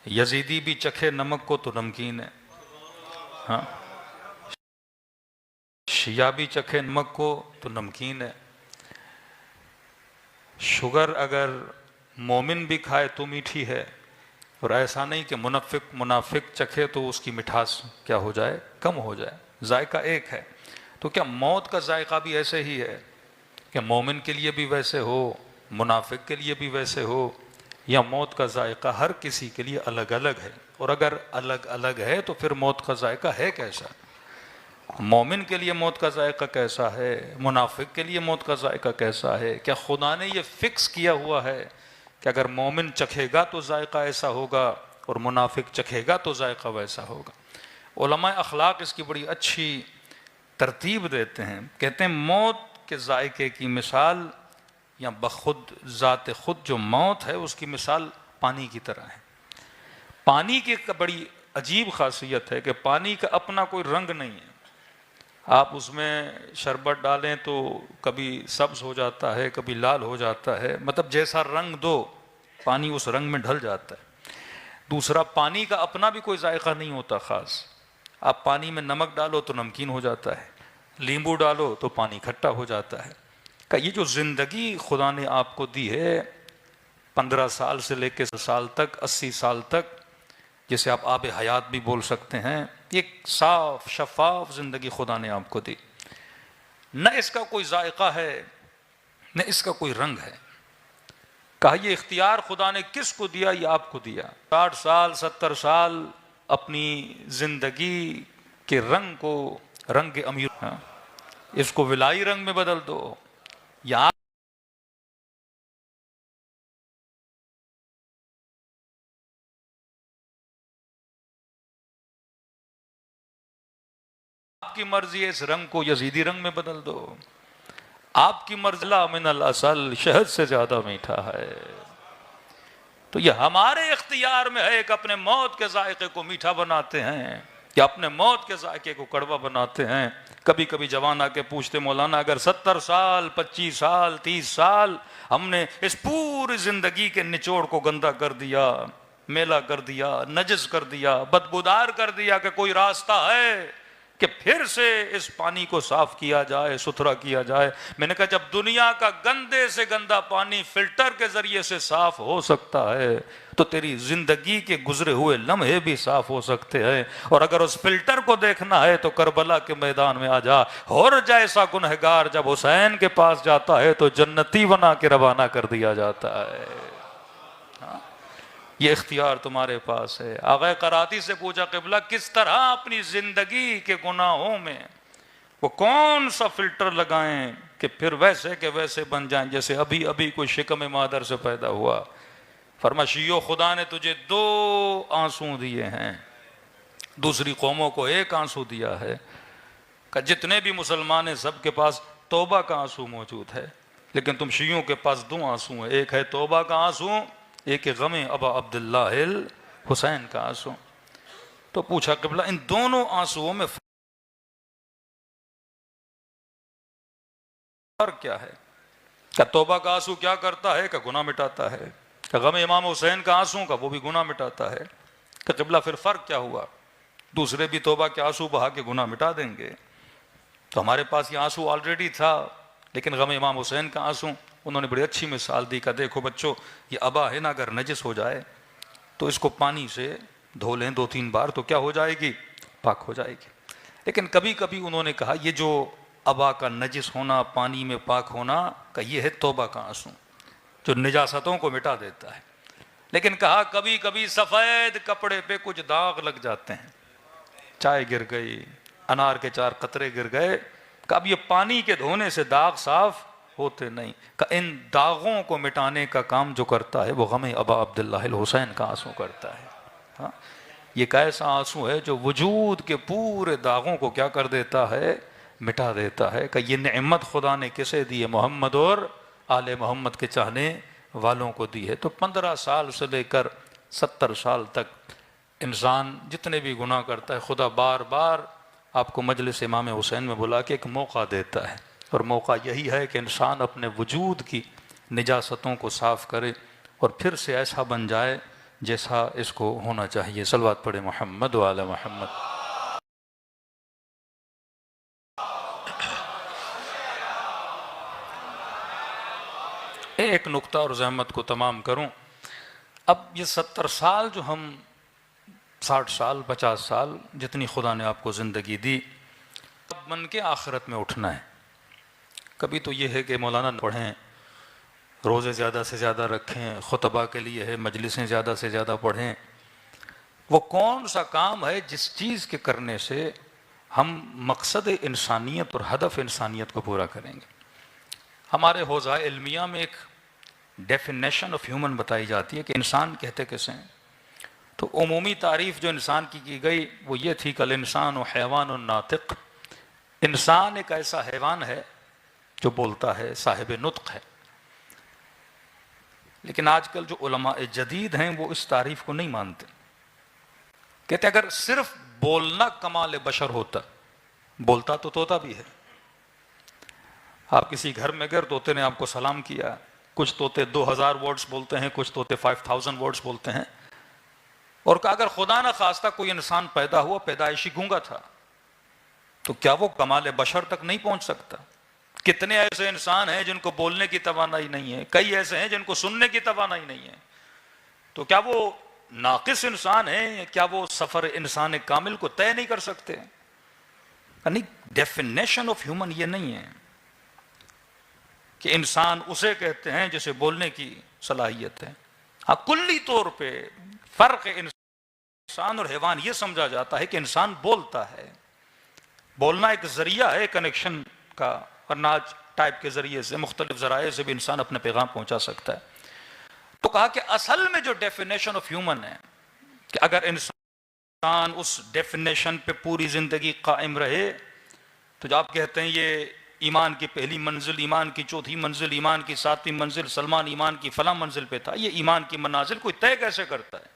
یزیدی بھی چکھے نمک کو تو نمکین ہے، ہاں، شیعہ بھی چکھے نمک کو تو نمکین ہے، شوگر اگر مومن بھی کھائے تو میٹھی ہے، اور ایسا نہیں کہ منافق چکھے تو اس کی مٹھاس کیا ہو جائے، کم ہو جائے، ذائقہ ایک ہے۔ تو کیا موت کا ذائقہ بھی ایسے ہی ہے کہ مومن کے لیے بھی ویسے ہو، منافق کے لیے بھی ویسے ہو، یا موت کا ذائقہ ہر کسی کے لیے الگ الگ ہے؟ اور اگر الگ الگ ہے تو پھر موت کا ذائقہ ہے کیسا؟ مومن کے لیے موت کا ذائقہ کیسا ہے، منافق کے لیے موت کا ذائقہ کیسا ہے؟ کیا خدا نے یہ فکس کیا ہوا ہے کہ اگر مومن چکھے گا تو ذائقہ ایسا ہوگا اور منافق چکھے گا تو ذائقہ ویسا ہوگا؟ علماء اخلاق اس کی بڑی اچھی ترتیب دیتے ہیں، کہتے ہیں موت کے ذائقے کی مثال یا بخود ذات خود جو موت ہے اس کی مثال پانی کی طرح ہے۔ پانی کی بڑی عجیب خاصیت ہے کہ پانی کا اپنا کوئی رنگ نہیں ہے، آپ اس میں شربت ڈالیں تو کبھی سبز ہو جاتا ہے، کبھی لال ہو جاتا ہے، مطلب جیسا رنگ دو پانی اس رنگ میں ڈھل جاتا ہے۔ دوسرا، پانی کا اپنا بھی کوئی ذائقہ نہیں ہوتا خاص، آپ پانی میں نمک ڈالو تو نمکین ہو جاتا ہے، لیمبو ڈالو تو پانی کھٹا ہو جاتا ہے۔ کہ یہ جو زندگی خدا نے آپ کو دی ہے 15 سال سے لے کے سال تک، 80 سال تک، جسے آپ آب حیات بھی بول سکتے ہیں، ایک صاف شفاف زندگی خدا نے آپ کو دی، نہ اس کا کوئی ذائقہ ہے نہ اس کا کوئی رنگ ہے۔ کہا یہ اختیار خدا نے کس کو دیا؟ یہ آپ کو دیا۔ 60 سال 70 سال اپنی زندگی کے رنگ کو رنگ امیر، اس کو ولائی رنگ میں بدل دو، یا آپ کی مرضی ہے اس رنگ کو یزیدی رنگ میں بدل دو، آپ کی مرضی لا من العسل، شہد سے زیادہ میٹھا ہے۔ تو یہ ہمارے اختیار میں ہے کہ اپنے موت کے ذائقے کو میٹھا بناتے ہیں یا اپنے موت کے ذائقے کو کڑوا بناتے ہیں۔ کبھی کبھی جوان آ کے پوچھتے مولانا اگر 70 سال 25 سال 30 سال ہم نے اس پوری زندگی کے نچوڑ کو گندا کر دیا، میلا کر دیا، نجس کر دیا، بدبودار کر دیا، کہ کوئی راستہ ہے کہ پھر سے اس پانی کو صاف کیا جائے، ستھرا کیا جائے؟ میں نے کہا جب دنیا کا گندے سے گندا پانی فلٹر کے ذریعے سے صاف ہو سکتا ہے تو تیری زندگی کے گزرے ہوئے لمحے بھی صاف ہو سکتے ہیں۔ اور اگر اس فلٹر کو دیکھنا ہے تو کربلا کے میدان میں آ جا، اور جیسا گنہگار جب حسین کے پاس جاتا ہے تو جنتی بنا کے روانہ کر دیا جاتا ہے۔ یہ اختیار تمہارے پاس ہے۔ آغا قراتی سے پوچھا قبلہ کس طرح اپنی زندگی کے گناہوں میں وہ کون سا فلٹر لگائیں کہ پھر ویسے کے ویسے بن جائیں جیسے ابھی ابھی کوئی شکم مادر سے پیدا ہوا؟ فرما شیعو خدا نے تجھے 2 آنسو دیے ہیں، دوسری قوموں کو 1 آنسو دیا ہے، کہ جتنے بھی مسلمان ہیں سب کے پاس توبہ کا آنسو موجود ہے، لیکن تم شیعوں کے پاس 2 آنسو ہیں، ایک ہے توبہ کا آنسو، ایک غم ابا عبداللہ الحسین کا آنسو۔ تو پوچھا قبلہ ان دونوں آنسوؤں میں فرق کیا ہے؟ کہ توبہ کا آنسو کیا کرتا ہے؟ کہ گناہ مٹاتا ہے۔ کہ غم امام حسین کا آنسو کا وہ بھی گناہ مٹاتا ہے۔ کہ قبلہ پھر فرق کیا ہوا؟ دوسرے بھی توبہ کے آنسو بہا کے گناہ مٹا دیں گے، تو ہمارے پاس یہ آنسو آلریڈی تھا، لیکن غم امام حسین کا آنسو انہوں نے بڑی اچھی مثال دی کہ دیکھو بچوں یہ ابا ہے نا، اگر نجس ہو جائے تو اس کو پانی سے دھو لیں 2-3 بار تو کیا ہو جائے گی؟ پاک ہو جائے گی۔ لیکن کبھی کبھی انہوں نے کہا یہ جو ابا کا نجس ہونا، پانی میں پاک ہونا، کہ یہ ہے توبہ کا آنسو جو نجاستوں کو مٹا دیتا ہے۔ لیکن کہا کبھی کبھی سفید کپڑے پہ کچھ داغ لگ جاتے ہیں، چائے گر گئی، انار کے 4 قطرے گر گئے، کہ اب یہ پانی کے دھونے سے داغ صاف ہوتے نہیں، کہ ان داغوں کو مٹانے کا کام جو کرتا ہے وہ غم ابا عبداللہ الحسین کا آنسو کرتا ہے۔ ہاں، یہ ایک ایسا آنسو ہے جو وجود کے پورے داغوں کو کیا کر دیتا ہے؟ مٹا دیتا ہے۔ کہ یہ نعمت خدا نے کسے دی ہے؟ محمد اور آل محمد کے چاہنے والوں کو دی ہے۔ تو 15 سال سے لے کر 70 سال تک انسان جتنے بھی گناہ کرتا ہے خدا بار بار آپ کو مجلس امام حسین میں بلا کے ایک موقع دیتا ہے، اور موقع یہی ہے کہ انسان اپنے وجود کی نجاستوں کو صاف کرے اور پھر سے ایسا بن جائے جیسا اس کو ہونا چاہیے. صلوات پڑھے محمد و آل محمد. ایک نقطہ اور زحمت کو تمام کروں. اب یہ 70 سال جو ہم 60 سال 50 سال جتنی خدا نے آپ کو زندگی دی، اب من کے آخرت میں اٹھنا ہے. کبھی تو یہ ہے کہ مولانا پڑھیں، روزے زیادہ سے زیادہ رکھیں، خطبہ کے لیے ہے مجلسیں زیادہ سے زیادہ پڑھیں. وہ کون سا کام ہے جس چیز کے کرنے سے ہم مقصد انسانیت اور ہدف انسانیت کو پورا کریں گے؟ ہمارے حوزہ علمیہ میں ایک ڈیفینیشن آف ہیومن بتائی جاتی ہے کہ انسان کہتے کیسے ہیں. تو عمومی تعریف جو انسان کی گئی وہ یہ تھی کہ الانسان و حیوان و ناطق. انسان ایک ایسا حیوان ہے جو بولتا ہے، صاحب نطق ہے. لیکن آج کل جو علماء جدید ہیں وہ اس تعریف کو نہیں مانتے. کہتے اگر صرف بولنا کمال بشر ہوتا، بولتا تو طوطا بھی ہے. آپ کسی گھر میں گئے، طوطے نے آپ کو سلام کیا. کچھ طوطے 2000 ورڈز بولتے ہیں، کچھ طوطے 5000 ورڈز بولتے ہیں. اور کہ اگر خدا نہ خواستہ کوئی انسان پیدا ہوا پیدائشی گونگا تھا تو کیا وہ کمال بشر تک نہیں پہنچ سکتا؟ کتنے ایسے انسان ہیں جن کو بولنے کی توانائی نہیں ہے، کئی ایسے ہیں جن کو سننے کی توانائی نہیں ہے. تو کیا وہ ناقص انسان ہیں؟ کیا وہ سفر انسان کامل کو طے نہیں کر سکتے؟ یعنی ڈیفینیشن آف ہیومن یہ نہیں ہے کہ انسان اسے کہتے ہیں جسے بولنے کی صلاحیت ہے. ہاں کلی طور پہ فرق انسان اور حیوان یہ سمجھا جاتا ہے کہ انسان بولتا ہے. بولنا ایک ذریعہ ہے کنیکشن کا، ورنہ آج ٹائپ کے ذریعے سے مختلف ذرائع سے بھی انسان اپنے پیغام پہنچا سکتا ہے. تو کہا کہ اصل میں جو ڈیفینیشن آف ہیومن ہے کہ اگر انسان اس ڈیفینیشن پہ پوری زندگی قائم رہے تو جو آپ کہتے ہیں یہ ایمان کی پہلی منزل، ایمان کی چوتھی منزل، ایمان کی 7ویں منزل، سلمان ایمان کی فلاں منزل پہ تھا، یہ ایمان کی منازل کوئی طے کیسے کرتا ہے؟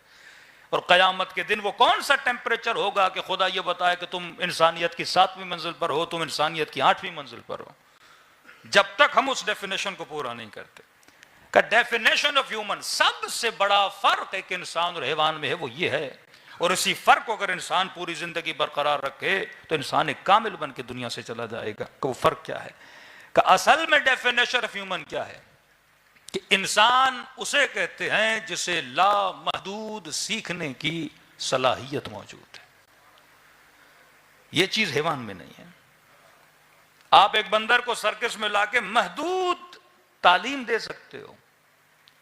اور قیامت کے دن وہ کون سا ٹیمپریچر ہوگا کہ خدا یہ بتائے کہ تم انسانیت کی 7ویں منزل پر ہو، تم انسانیت کی 8ویں منزل پر ہو، جب تک ہم اس ڈیفینیشن کو پورا نہیں کرتے. کہ ڈیفینیشن آف ہیومن سب سے بڑا فرق ایک انسان اور حیوان میں ہے وہ یہ ہے. اور اسی فرق کو اگر انسان پوری زندگی برقرار رکھے تو انسان ایک کامل بن کے دنیا سے چلا جائے گا. کہ وہ فرق کیا ہے؟ کہ اصل میں ڈیفینیشن آف ہیومن کیا ہے؟ کہ انسان اسے کہتے ہیں جسے لا محدود سیکھنے کی صلاحیت موجود ہے. یہ چیز حیوان میں نہیں ہے. آپ ایک بندر کو سرکس میں لا کے محدود تعلیم دے سکتے ہو،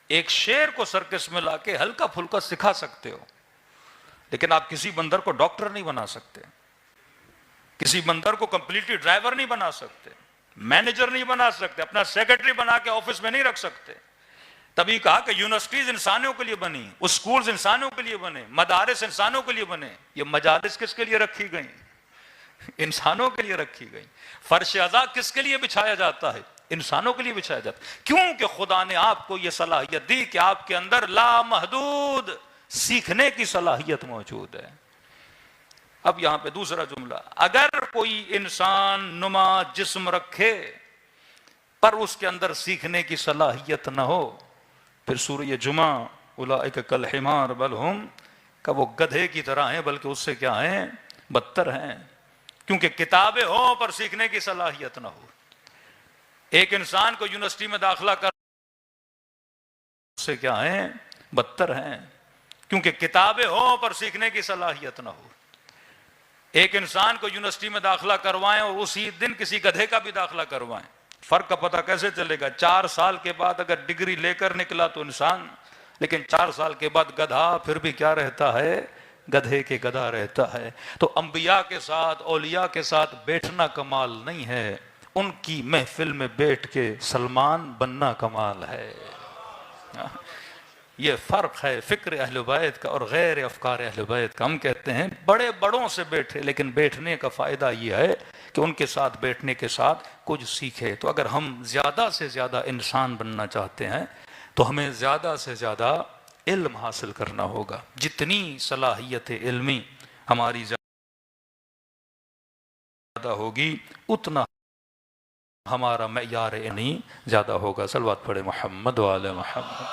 ایک شیر کو سرکس میں لا کے ہلکا پھلکا سکھا سکتے ہو، لیکن آپ کسی بندر کو ڈاکٹر نہیں بنا سکتے، کسی بندر کو کمپلیٹلی ڈرائیور نہیں بنا سکتے، مینیجر نہیں بنا سکتے، اپنا سیکرٹری بنا کے آفس میں نہیں رکھ سکتے. تبھی کہا کہ یونیورسٹیز انسانوں کے لیے بنی، اسکولز انسانوں کے لیے بنے، مدارس انسانوں کے لیے بنے. یہ مجالس کس کے لیے رکھی گئیں؟ انسانوں کے لیے رکھی گئی. فرش عزا کس کے لیے بچھایا جاتا ہے؟ انسانوں کے لیے بچھایا جاتا ہے. کیونکہ خدا نے آپ کو یہ صلاحیت دی کہ آپ کے اندر لامحدود سیکھنے کی صلاحیت موجود ہے. اب یہاں پہ دوسرا جملہ، اگر کوئی انسان نما جسم رکھے پر اس کے اندر سیکھنے کی صلاحیت نہ ہو، پھر سورہ جمعہ اولئک کالحمار بل ہم، کہ وہ گدھے کی طرح ہیں بلکہ اس سے کیا ہیں؟ بدتر ہیں. کیونکہ کتابیں ہوں پر سیکھنے کی صلاحیت نہ ہو. ایک انسان کو یونیورسٹی میں داخلہ کر اس سے کیا ہیں؟ بدتر ہیں. کیونکہ کتابیں ہوں پر سیکھنے کی صلاحیت نہ ہو. ایک انسان کو یونیورسٹی میں داخلہ کروائیں اور اسی دن کسی گدھے کا بھی داخلہ کروائیں، فرق کا پتہ کیسے چلے گا؟ 4 سال کے بعد اگر ڈگری لے کر نکلا تو انسان، لیکن 4 سال کے بعد گدھا پھر بھی کیا رہتا ہے؟ گدھے کے گدھا رہتا ہے. تو انبیاء کے ساتھ اولیاء کے ساتھ بیٹھنا کمال نہیں ہے، ان کی محفل میں بیٹھ کے سلمان بننا کمال ہے. یہ فرق ہے فکر اہل بیت کا اور غیر افکار اہل بیت کا. ہم کہتے ہیں بڑے بڑوں سے بیٹھے، لیکن بیٹھنے کا فائدہ یہ ہے کہ ان کے ساتھ بیٹھنے کے ساتھ کچھ سیکھے. تو اگر ہم زیادہ سے زیادہ انسان بننا چاہتے ہیں تو ہمیں زیادہ سے زیادہ علم حاصل کرنا ہوگا. جتنی صلاحیت علمی ہماری زیادہ ہوگی اتنا ہمارا معیار علمی زیادہ ہوگا. صلوات پڑھے محمد و آل محمد.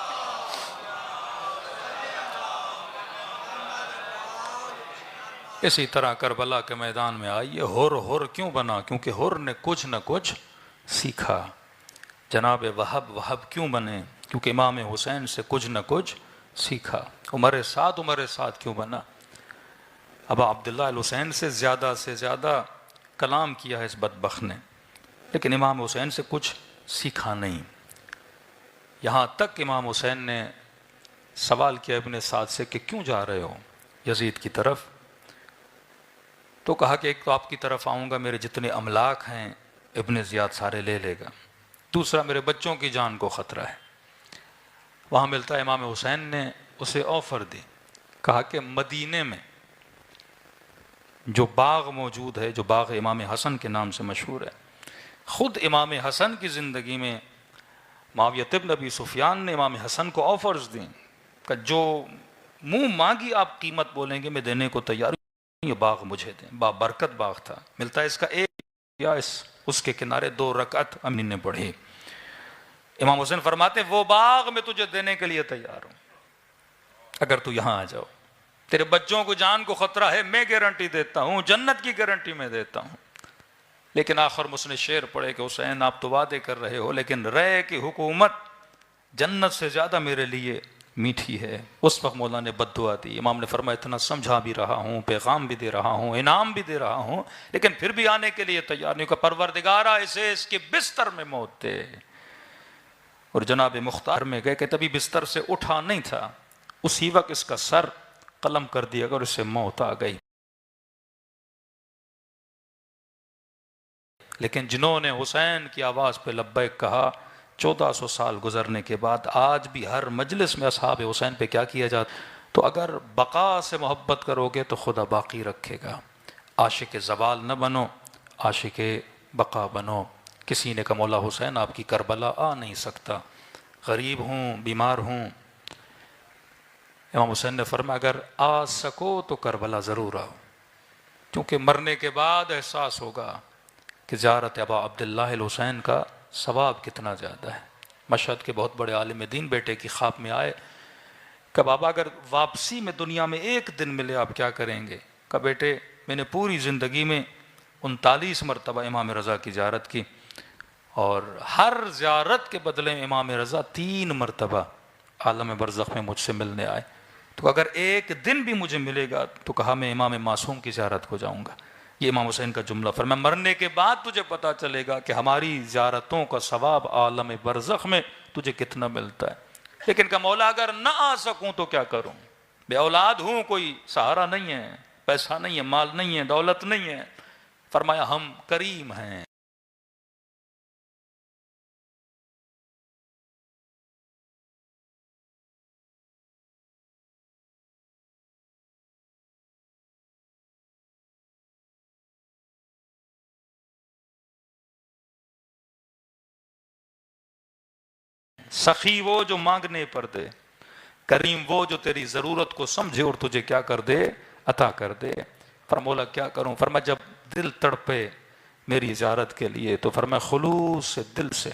اسی طرح کربلا کے میدان میں آئیے. ہر کیوں بنا؟ کیونکہ ہر نے کچھ نہ کچھ سیکھا. جناب وہب کیوں بنے؟ کیونکہ امام حسین سے کچھ نہ کچھ سیکھا. عمر سعد کیوں بنا؟ ابا عبداللہ الحسین سے زیادہ کلام کیا ہے اس بدبخت نے، لیکن امام حسین سے کچھ سیکھا نہیں. یہاں تک امام حسین نے سوال کیا ابن سعد سے کہ کیوں جا رہے ہو یزید کی طرف؟ تو کہا کہ ایک تو آپ کی طرف آؤں گا، میرے جتنے املاک ہیں ابن زیاد سارے لے لے گا. دوسرا میرے بچوں کی جان کو خطرہ ہے. وہاں ملتا ہے امام حسین نے اسے آفر دی، کہا کہ مدینے میں جو باغ موجود ہے، جو باغ امام حسن کے نام سے مشہور ہے، خود امام حسن کی زندگی میں معاویہ ابن ابی سفیان نے امام حسن کو آفرز دیں کہ جو منہ مانگی آپ قیمت بولیں گے میں دینے کو تیار ہوں، یہ باغ مجھے دیں. بابرکت باغ تھا. ملتا ہے اس کا ایک یا اس کے کنارے 2 رکعت امین نے پڑھی. امام حسین فرماتے وہ باغ میں تجھے دینے کے لیے تیار ہوں اگر تو یہاں آ جاؤ. تیرے بچوں کو جان کو خطرہ ہے، میں گارنٹی دیتا ہوں، جنت کی گارنٹی میں دیتا ہوں. لیکن آخر میں اس نے شعر پڑھے کہ حسین آپ تو وعدے کر رہے ہو، لیکن رے کی حکومت جنت سے زیادہ میرے لیے میٹھی ہے. اس وقت مولا نے بد دعا دی. امام نے فرمایا اتنا سمجھا بھی رہا ہوں، پیغام بھی دے رہا ہوں، انعام بھی دے رہا ہوں، لیکن پھر بھی آنے کے لیے تیار نہیں. کہ پروردگارا اسے اس کے بستر میں موت دے. اور جناب مختار میں گئے کہ تبھی بستر سے اٹھا نہیں تھا، اسی وقت اس کا سر قلم کر دیا اور اس سے موت آ گئی. لیکن جنہوں نے حسین کی آواز پہ لبیک کہا، 1400 سال گزرنے کے بعد آج بھی ہر مجلس میں اصحاب حسین پہ کیا کیا جاتا. تو اگر بقا سے محبت کرو گے تو خدا باقی رکھے گا. عاشق زوال نہ بنو، عاشق بقا بنو. کسی نے کہا مولا حسین آپ کی کربلا آ نہیں سکتا، غریب ہوں، بیمار ہوں. امام حسین نے فرمایا اگر آ سکو تو کربلا ضرور آؤ، کیونکہ مرنے کے بعد احساس ہوگا کہ زیارت ابا عبداللہ الحسین کا ثواب کتنا زیادہ ہے. مشہد کے بہت بڑے عالم دین بیٹے کی خواب میں آئے کہ بابا اگر واپسی میں دنیا میں ایک دن ملے آپ کیا کریں گے؟ کہ بیٹے میں نے پوری زندگی میں 39 مرتبہ امام رضا کی زیارت کی، اور ہر زیارت کے بدلے میں امام رضا 3 مرتبہ عالم برزخ میں مجھ سے ملنے آئے. تو اگر ایک دن بھی مجھے ملے گا تو کہا میں امام معصوم کی زیارت کو جاؤں گا. یہ امام حسین کا جملہ. فرمایا مرنے کے بعد تجھے پتا چلے گا کہ ہماری زیارتوں کا ثواب عالم برزخ میں تجھے کتنا ملتا ہے. لیکن کہ مولا اگر نہ آ سکوں تو کیا کروں؟ بے اولاد ہوں، کوئی سہارا نہیں ہے، پیسہ نہیں ہے، مال نہیں ہے، دولت نہیں ہے. فرمایا ہم کریم ہیں. سخی وہ جو مانگنے پر دے، کریم وہ جو تیری ضرورت کو سمجھے اور تجھے کیا کر دے؟ عطا کر دے. فرمولا کیا کروں؟ فرمایا جب دل تڑپے میری زیارت کے لیے تو فرمایا خلوص سے دل سے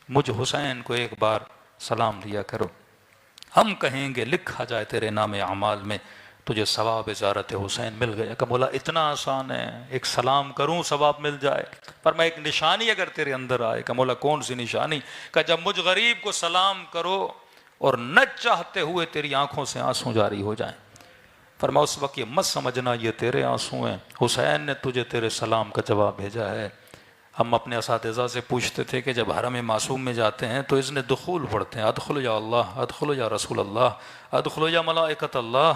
مجھ حسین کو ایک بار سلام دیا کرو. ہم کہیں گے لکھا جائے تیرے نام اعمال میں تجھے ثواب زیارت حسین مل گیا. کہ مولا اتنا آسان ہے، ایک سلام کروں ثواب مل جائے. پر میں ایک نشانی اگر تیرے اندر آئے. کہ مولا کون سی نشانی؟ کہ جب مجھ غریب کو سلام کرو اور نہ چاہتے ہوئے تیری آنکھوں سے آنسو جاری ہو جائیں. فرمایا اس وقت یہ مت سمجھنا یہ تیرے آنسو ہیں، حسین نے تجھے تیرے سلام کا جواب بھیجا ہے. ہم اپنے اساتذہ سے پوچھتے تھے کہ جب حرم معصوم میں جاتے ہیں تو اذن دخول پڑھتے ہیں، ادخلوا یا اللہ، ادخلوا یا رسول اللہ، ادخلوا یا ملائکۃ اللہ.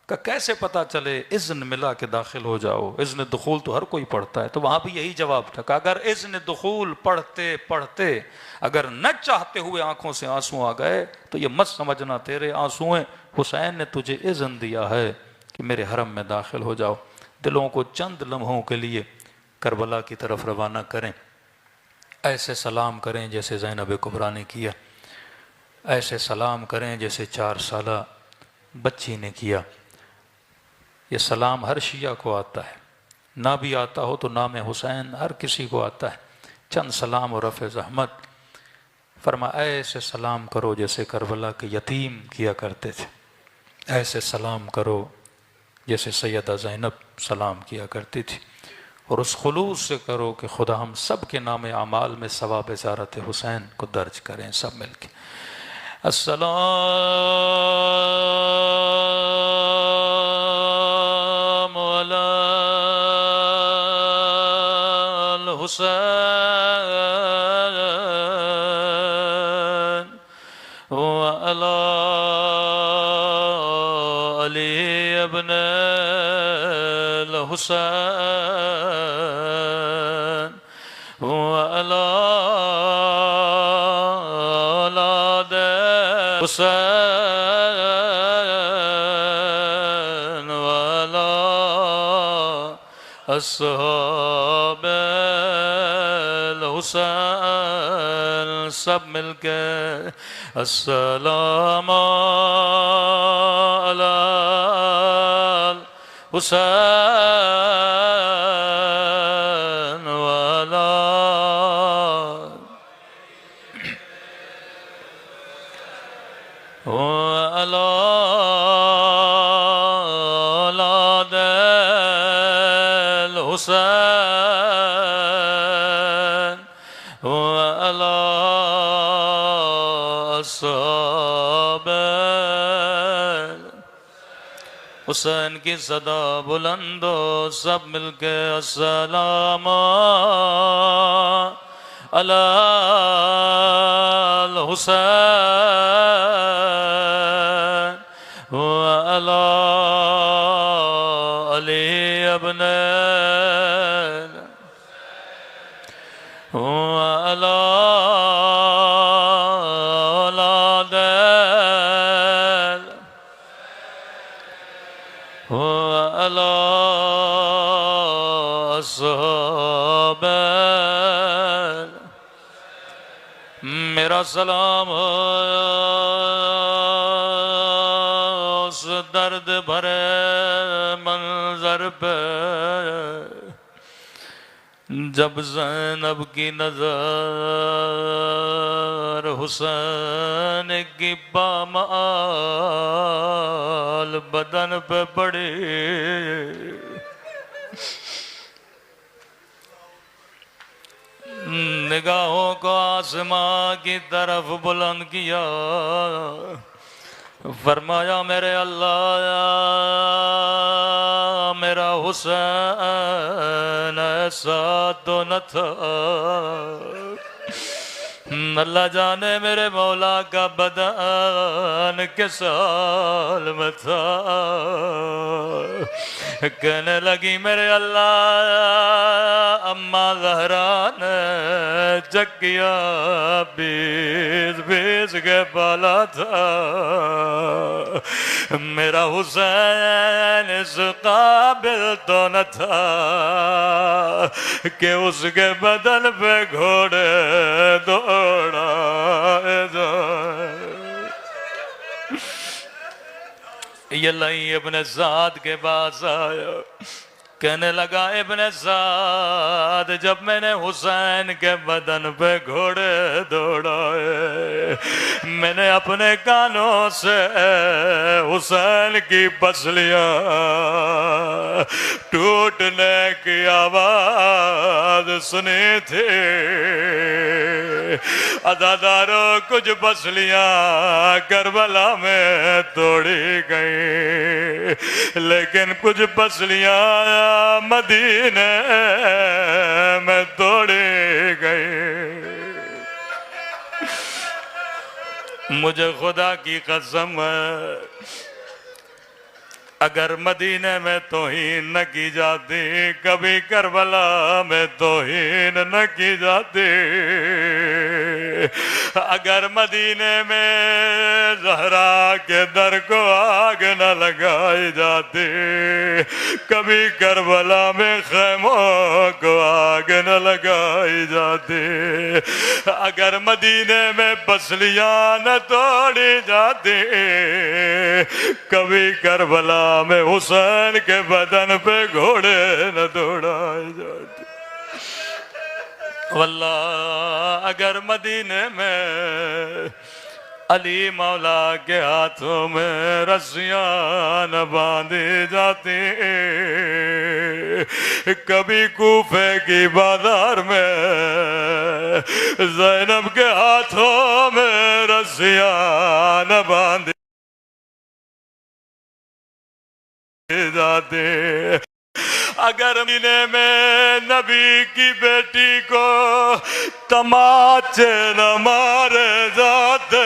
کہ کیسے پتا چلے؟ اذن ملا کے داخل ہو جاؤ. اذن دخول تو ہر کوئی پڑھتا ہے. تو وہاں بھی یہی جواب تھا کہ اگر اذن دخول پڑھتے پڑھتے اگر نہ چاہتے ہوئے آنکھوں سے آنسو آ گئے تو یہ مت سمجھنا تیرے آنسو ہیں، حسین نے تجھے اذن دیا ہے کہ میرے حرم میں داخل ہو جاؤ. دلوں کو چند لمحوں کے لیے کربلا کی طرف روانہ کریں. ایسے سلام کریں جیسے زینب کبریٰ نے کیا، ایسے سلام کریں جیسے 4 سالہ بچی نے کیا. یہ سلام ہر شیعہ کو آتا ہے، نہ بھی آتا ہو تو نام حسین ہر کسی کو آتا ہے. چند سلام اور رفع زحمت. فرمایا ایسے سلام کرو جیسے کربلا کے یتیم کیا کرتے تھے. ایسے سلام کرو جیسے سیدہ زینب سلام کیا کرتی تھی، اور اس خلوص سے کرو کہ خدا ہم سب کے نام اعمال میں ثواب زیارت حسین کو درج کریں سب مل کے۔ السلام علی الحسین وعلی علی ابن الحسین وعلی اولاد حسین وعلی اصحاب الحسین، سب مل کے السلام علی الحسین وعلی اولاد الحسین وعلی اصحاب حسین کی صدا بلند ہو، سب مل کے السلام علی الحسین وعلی علی ابن وعلی اولاد وعلی اصحاب، میرا سلام ہو اس درد بھرے منظر پہ جب زینب کی نظر حسین کی پامال بدن پہ پڑی، نگاہوں کو آسمان کی طرف بلند کیا، فرمایا میرے اللہ میرا حسین ایسا تو نہ تھا، اللہ جانے میرے مولا کا بدن کس حال میں تھا۔ کہنے لگی میرے اللہ اماں زہرا نے چکیا بیس بیس کے پالا تھا، میرا حسین اس قابل تو نہ تھا کہ اس کے بدن پہ گھوڑے دوڑا جائے۔ یہ لئی ابن سعد کے پاس آیا، کہنے لگا ابن سعد جب میں نے حسین کے بدن پہ گھوڑے دوڑائے، میں نے اپنے کانوں سے حسین کی پسلیاں ٹوٹنے کی آواز سنی تھی۔ عزاداروں کچھ پسلیاں کربلا میں توڑی گئی، لیکن کچھ پسلیاں مدینے میں توڑی گئی۔ مجھے خدا کی قسم ہے اگر مدینے میں توہین نہ کی جاتی کبھی کربلا میں توہین نہ کی جاتی، اگر مدینے میں زہرا کے در کو آگ نہ لگائی جاتی کبھی کربلا میں خیموں کو آگ نہ لگائی جاتی، اگر مدینے میں پسلیاں نہ توڑی جاتی کبھی کربلا میں حسین کے بدن پہ گھوڑے نہ دوڑائے جاتے۔ واللہ اگر مدینے میں علی مولا کے ہاتھوں میں رسیاں نہ باندھی جاتی، کبھی کوفے کی بازار میں زینب کے ہاتھوں میں رسیاں نہ باندھی جاتے۔ اگر مدینے میں نبی کی بیٹی کو تماچے نہ مارے جاتے،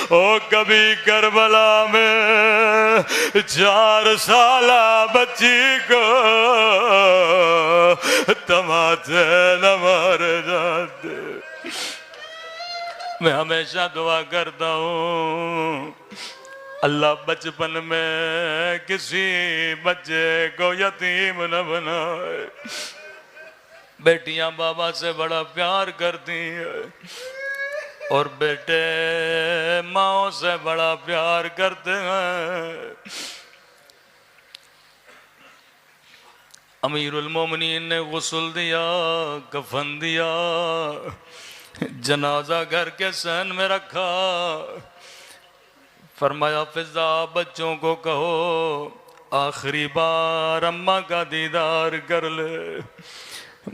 او کبھی کربلا میں 4 سالہ بچی کو تماچے نہ مارے جاتے۔ میں ہمیشہ دعا کرتا ہوں اللہ بچپن میں کسی بچے کو یتیم نہ بنائے۔ بیٹیاں بابا سے بڑا پیار کرتی ہیں اور بیٹے ماں سے بڑا پیار کرتے ہیں۔ امیر المومنین نے غسل دیا، کفن دیا، جنازہ گھر کے صحن میں رکھا، فرمایا فضا بچوں کو کہو آخری بار اماں کا دیدار کر لے۔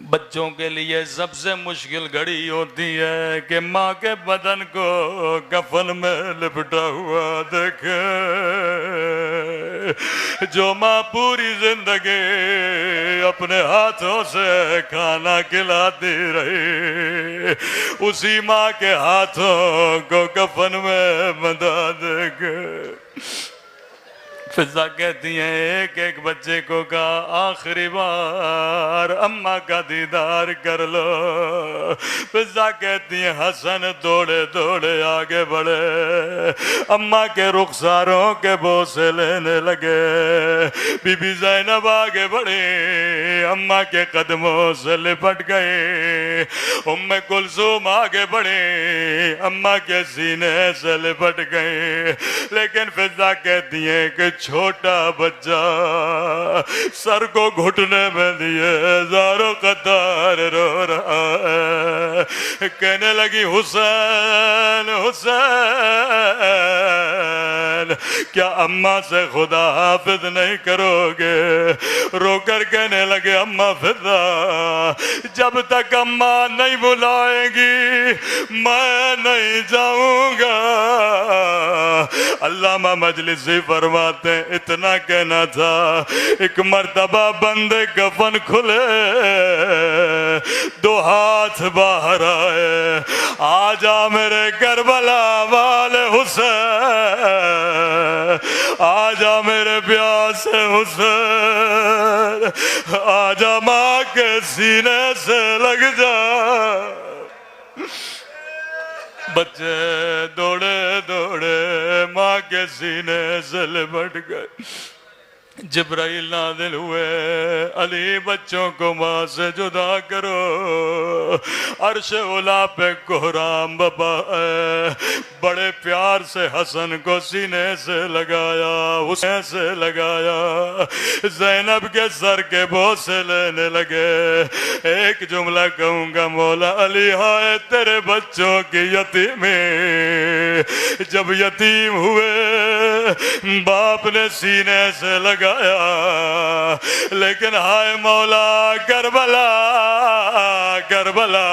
بچوں کے لیے سب سے مشکل گھڑی ہوتی ہے کہ ماں کے بدن کو کفن میں لپٹا ہوا دیکھے۔ جو ماں پوری زندگی اپنے ہاتھوں سے کھانا کھلاتی رہی، اسی ماں کے ہاتھوں کو کفن میں بندھا دیکھے۔ فضا کہتی ہیں ایک ایک بچے کو کہا آخری بار اماں کا دیدار کر لو۔ فضا کہتی ہیں حسن دوڑے دوڑے آگے بڑھے، اماں کے رخساروں کے بوسے لینے لگے۔ بی بی زینب آگے بڑھی، اماں کے قدموں سے لپٹ گئی۔ ام کلثوم آگے بڑھی، اماں کے سینے سے لپٹ گئی۔ لیکن فضا کہتی ہیں کہ چھوٹا بچہ سر کو گھٹنے میں لیے زاروں قطار رو رہا ہے۔ کہنے لگی حسین حسین کیا اماں سے خدا حافظ نہیں کرو گے؟ رو کر کہنے لگے اماں فضا جب تک اماں نہیں بلائیں گی میں نہیں جاؤں گا۔ علامہ مجلسی فرماتے ہیں اتنا کہنا تھا، ایک مرتبہ بندے کفن کھلے، 2 ہاتھ باہر آئے، آجا میرے کربلا والے حسین، آجا میرے پیاسے حسین، آجا ماں کے سینے سے لگ جا۔ بچے دوڑے دوڑے ماں کے سینے سے لپٹ گئے۔ جبرائیل نازل ہوئے، علی بچوں کو ماں سے جدا کرو۔ عرش اولا پہ کوہرام بابا ہے، بڑے پیار سے حسن کو سینے سے لگایا، حسین سے لگایا، زینب کے سر کے بوسے لینے لگے۔ ایک جملہ کہوں گا مولا علی ہائے تیرے بچوں کی یتیمی، جب یتیم ہوئے باپ نے سینے سے لگایا، لیکن ہائے مولا کربلا کربلا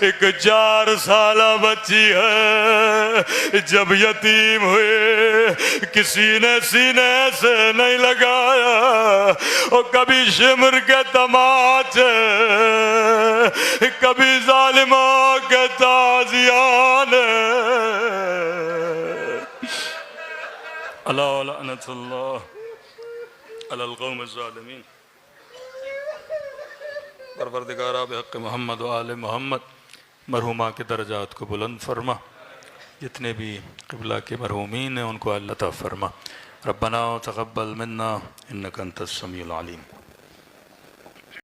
ایک 4 سالہ بچی ہے، جب یتیم ہوئے کسی نے سینے سے نہیں لگایا، اور کبھی شمر کے تماچے، کبھی ظالموں کے تازیان، اللہ لعنت اللہ علی القوم الظالمین۔ پروردگارہ بحق محمد و آل محمد مرحومہ کے درجات کو بلند فرما، جتنے بھی قبلہ کے مرحومین ہیں ان کو اللہ عطا فرما۔ ربنا تقبل منا انک انت السمیع العلیم۔